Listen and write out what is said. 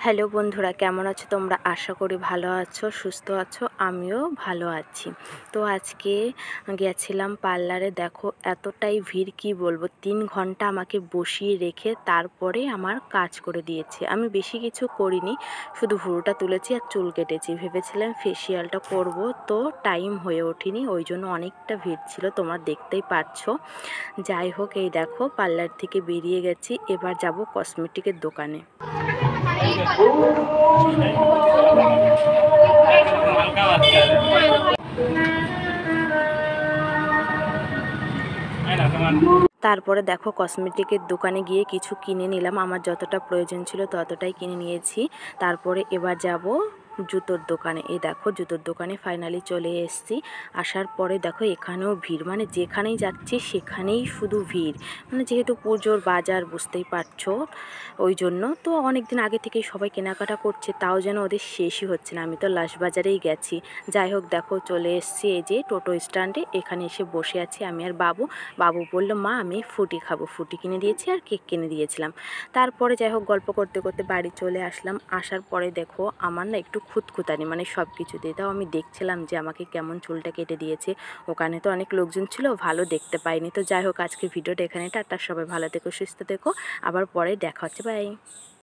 Hello বন্ধুরা, কেমন আছো তোমরা? আশা করি ভালো আছো, সুস্থ আছো। আমিও ভালো আছি। তো আজকে গেছিলাম পার্লারে। দেখো এতটাই ভিড়, কি বলবো। 3 ঘন্টা আমাকে বসিয়ে রেখে তারপরে আমার কাজ করে দিয়েছে। আমি বেশি কিছু করিনি, শুধু ভুরুটা তুলেছি আর চুল কেটেছি। ভেবেছিলাম ফেসিয়ালটা করব, তো টাইম হয়ে ওঠেনি, ওই জন্য অনেকটা ভিড় ছিল, তোমরা দেখতেই পারছো। যাই হোক, এই দেখো পার্লার থেকে বেরিয়ে গেছি, এবার যাব কসমেটিকের দোকানে। তারপরে দেখো কসমেটিকের দোকানে গিয়ে কিছু কিনে নিলাম। আমার যতটা প্রয়োজন ছিল ততটাই কিনে নিয়েছি। তারপরে এবার যাব জুতোর দোকানে। এই দেখো জুতোর দোকানে ফাইনালি চলে এসেছি। আসার পরে দেখো এখানেও ভিড়, মানে যেখানেই যাচ্ছি সেখানেই শুধু ভিড়। মানে যেহেতু পুজোর বাজার, বুঝতেই পারছো, ওই জন্য তো অনেক দিন আগে থেকেই সবাই কেনাকাটা করছে, তাও যেন ওদের শেষই হচ্ছে না। আমি তো লাস্ট বাজারেই গেছি। যাই হোক, দেখো চলে এসেছি এই যে টোটো স্ট্যান্ডে। এখানে এসে বসে আছি আমি আর বাবু। বাবু বললো, মা আমি ফুটি খাবো। ফুটি কিনে দিয়েছি আর কেক কিনে দিয়েছিলাম। তারপরে যাই হোক গল্প করতে করতে বাড়ি চলে আসলাম। আসার পরে দেখো আমার না একটু খুঁতখুঁতানি, মানে সব কিছুতে। তাও আমি দেখছিলাম যে আমাকে কেমন চুলটা কেটে দিয়েছে। ওখানে তো অনেক লোকজন ছিল, ভালো দেখতে পাইনি। তো যাই হোক, আজকে ভিডিওটা এখানে টাটা। সবাই ভালো থেকো, সুস্থ থেকো। আবার পরে দেখা হচ্ছে, বাই।